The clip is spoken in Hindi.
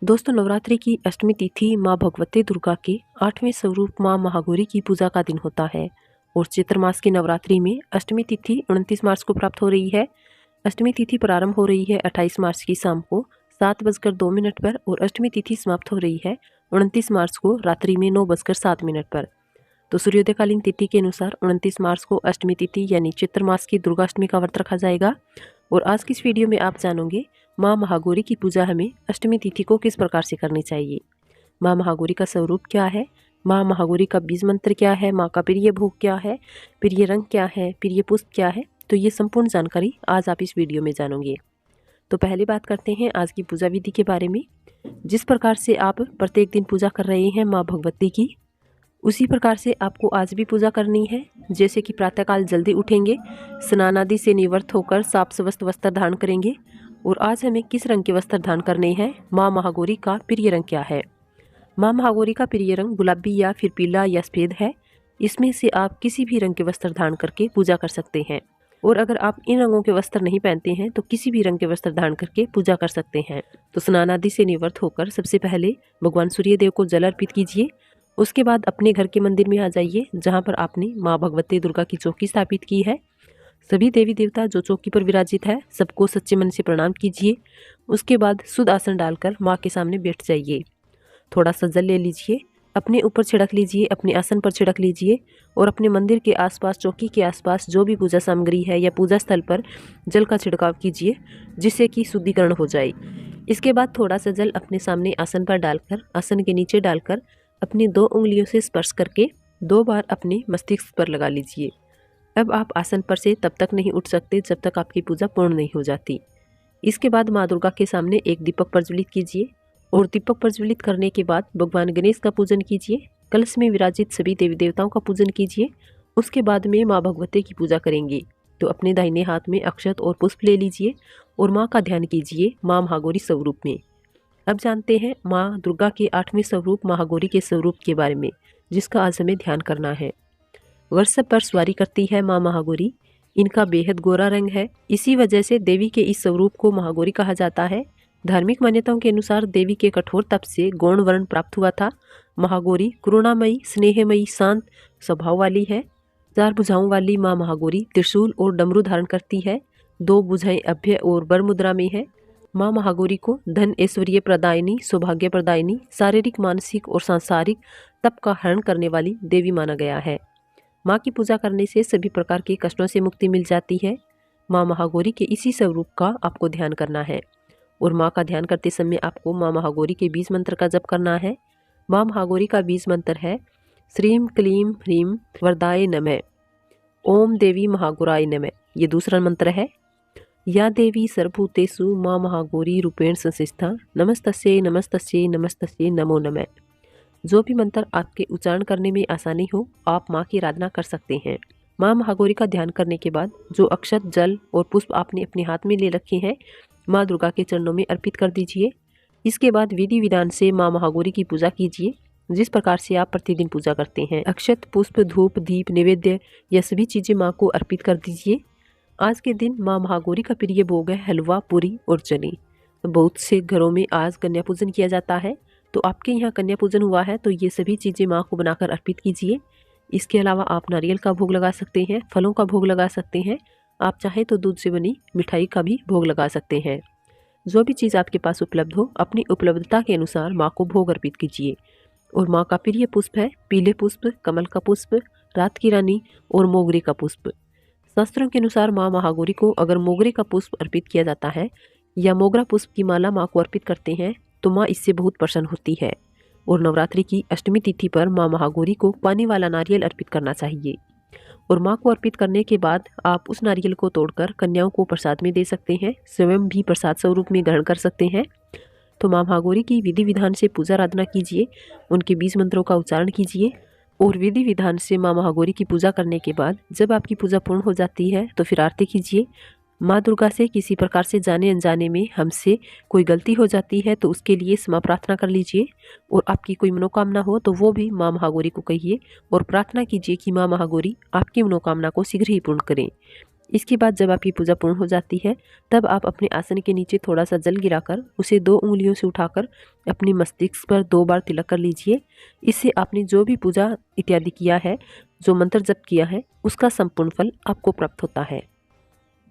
दोस्तों, नवरात्रि की अष्टमी तिथि माँ भगवती दुर्गा के 8वें स्वरूप माँ महागौरी की पूजा का दिन होता है और चैत्र मास की नवरात्रि में अष्टमी तिथि 29 मार्च को प्राप्त हो रही है। अष्टमी तिथि प्रारंभ हो रही है 28 मार्च की शाम को 7:02 पर और अष्टमी तिथि समाप्त हो रही है 29 मार्च को रात्रि में 9:07 पर। तो सूर्योदयकालीन तिथि के अनुसार 29 मार्च को अष्टमी तिथि यानी चैत्र मास की दुर्गाष्टमी का व्रत रखा जाएगा। और आज की इस वीडियो में आप जानोगे माँ महागौरी की पूजा हमें अष्टमी तिथि को किस प्रकार से करनी चाहिए, माँ महागौरी का स्वरूप क्या है, माँ महागौरी का बीज मंत्र क्या है, माँ का प्रिय भोग क्या है, प्रिय रंग क्या है, प्रिय पुष्प क्या है। तो ये संपूर्ण जानकारी आज आप इस वीडियो में जानोगे। तो पहले बात करते हैं आज की पूजा विधि के बारे में। जिस प्रकार से आप प्रत्येक दिन पूजा कर रहे हैं माँ भगवती की, उसी प्रकार से आपको आज भी पूजा करनी है। जैसे कि प्रातःकाल जल्दी उठेंगे, स्नान आदि से निवृत्त होकर साफ स्वस्थ वस्त्र धारण करेंगे। और आज हमें किस रंग के वस्त्र धारण करने हैं, माँ महागौरी का प्रिय रंग क्या है। माँ महागौरी का प्रिय रंग गुलाबी या फिर पीला या सफेद है। इसमें से आप किसी भी रंग के वस्त्र धारण करके पूजा कर सकते हैं। और अगर आप इन रंगों के वस्त्र नहीं पहनते हैं तो किसी भी रंग के वस्त्र धारण करके पूजा कर सकते हैं। तो स्नान आदि से निवृत्त होकर सबसे पहले भगवान सूर्यदेव को जल अर्पित कीजिए। उसके बाद अपने घर के मंदिर में आ जाइए जहाँ पर आपने माँ भगवती दुर्गा की चौकी स्थापित की है। सभी देवी देवता जो चौकी पर विराजित है सबको सच्चे मन से प्रणाम कीजिए। उसके बाद शुद्ध आसन डालकर माँ के सामने बैठ जाइए। थोड़ा सा जल ले लीजिए, अपने ऊपर छिड़क लीजिए, अपने आसन पर छिड़क लीजिए और अपने मंदिर के आसपास, चौकी के आसपास जो भी पूजा सामग्री है या पूजा स्थल पर जल का छिड़काव कीजिए जिससे कि शुद्धिकरण हो जाए। इसके बाद थोड़ा सा जल अपने सामने आसन पर डालकर, आसन के नीचे डालकर अपनी 2 उंगलियों से स्पर्श करके 2 बार अपने मस्तिष्क पर लगा लीजिए। अब आप आसन पर से तब तक नहीं उठ सकते जब तक आपकी पूजा पूर्ण नहीं हो जाती। इसके बाद माँ दुर्गा के सामने एक दीपक प्रज्वलित कीजिए और दीपक प्रज्वलित करने के बाद भगवान गणेश का पूजन कीजिए। कलश में विराजित सभी देवी देवताओं का पूजन कीजिए। उसके बाद में माँ भगवती की पूजा करेंगे। तो अपने दाहिने हाथ में अक्षत और पुष्प ले लीजिए और माँ का ध्यान कीजिए माँ महागौरी स्वरूप में। अब जानते हैं माँ दुर्गा के 8वें स्वरूप महागौरी के स्वरूप के बारे में, जिसका आज हमें ध्यान करना है। वृषभ पर सवारी करती है माँ महागौरी। इनका बेहद गोरा रंग है। इसी वजह से देवी के इस स्वरूप को महागौरी कहा जाता है। धार्मिक मान्यताओं के अनुसार देवी के कठोर तप से गौण वर्ण प्राप्त हुआ था। महागौरी करुणामयी, स्नेहमयी, शांत स्वभाव वाली है। 4 भुजाओं वाली माँ महागौरी त्रिशूल और डमरू धारण करती है। 2 भुजाएं अभय और वर मुद्रा में है। माँ महागौरी को धन ऐश्वर्य प्रदायिनी, सौभाग्य प्रदायिनी, शारीरिक, मानसिक और सांसारिक तप का हरण करने वाली देवी माना गया है। माँ की पूजा करने से सभी प्रकार के कष्टों से मुक्ति मिल जाती है। माँ महागौरी के इसी स्वरूप का आपको ध्यान करना है और माँ का ध्यान करते समय आपको माँ महागौरी के बीज मंत्र का जप करना है। माँ महागौरी का बीज मंत्र है श्रीम क्लीम ह्रीम वरदाय नमः, ओम देवी महागौराय नमः। ये दूसरा मंत्र है। या देवी सर्वभूतेषु माँ महागौरी रूपेण संस्थिता, नमस्तस्यै नमस्तस्यै नमस्तस्यै नमो नमः। जो भी मंत्र आपके उच्चारण करने में आसानी हो आप माँ की आराधना कर सकते हैं। माँ महागौरी का ध्यान करने के बाद जो अक्षत, जल और पुष्प आपने अपने हाथ में ले रखे हैं माँ दुर्गा के चरणों में अर्पित कर दीजिए। इसके बाद विधि विधान से माँ महागौरी की पूजा कीजिए जिस प्रकार से आप प्रतिदिन पूजा करते हैं। अक्षत, पुष्प, धूप, दीप, नैवेद्य यह सभी चीजें माँ को अर्पित कर दीजिए। आज के दिन माँ महागौरी का प्रिय भोग है हलवा, पूरी और चने। बहुत से घरों में आज कन्या पूजन किया जाता है, तो आपके यहाँ कन्या पूजन हुआ है तो ये सभी चीज़ें माँ को बनाकर अर्पित कीजिए। इसके अलावा आप नारियल का भोग लगा सकते हैं, फलों का भोग लगा सकते हैं। आप चाहे तो दूध से बनी मिठाई का भी भोग लगा सकते हैं। जो भी चीज़ आपके पास उपलब्ध हो अपनी उपलब्धता के अनुसार माँ को भोग अर्पित कीजिए। और माँ का प्रिय पुष्प है पीले पुष्प, कमल का पुष्प, रात की रानी और मोगरे का पुष्प। शास्त्रों के अनुसार माँ महागौरी को अगर मोगरे का पुष्प अर्पित किया जाता है या मोगरा पुष्प की माला माँ को अर्पित करते हैं तो माँ इससे बहुत प्रसन्न होती है। और नवरात्रि की अष्टमी तिथि पर माँ महागौरी को पानी वाला नारियल अर्पित करना चाहिए। और माँ को अर्पित करने के बाद आप उस नारियल को तोड़कर कन्याओं को प्रसाद में दे सकते हैं, स्वयं भी प्रसाद स्वरूप में ग्रहण कर सकते हैं। तो माँ महागौरी की विधि विधान से पूजा आराधना कीजिए, उनके बीज मंत्रों का उच्चारण कीजिए। और विधि विधान से माँ महागौरी की पूजा करने के बाद जब आपकी पूजा पूर्ण हो जाती है तो फिर आरती कीजिए। माँ दुर्गा से किसी प्रकार से जाने अनजाने में हमसे कोई गलती हो जाती है तो उसके लिए क्षमा प्रार्थना कर लीजिए। और आपकी कोई मनोकामना हो तो वो भी माँ महागौरी को कहिए और प्रार्थना कीजिए कि माँ महागौरी आपकी मनोकामना को शीघ्र ही पूर्ण करें। इसके बाद जब आपकी पूजा पूर्ण हो जाती है तब आप अपने आसन के नीचे थोड़ा सा जल गिराकर उसे 2 उंगलियों से उठाकर अपनी मस्तिष्क पर 2 बार तिलक कर लीजिए। इससे आपने जो भी पूजा इत्यादि किया है, जो मंत्र जप किया है, उसका संपूर्ण फल आपको प्राप्त होता है।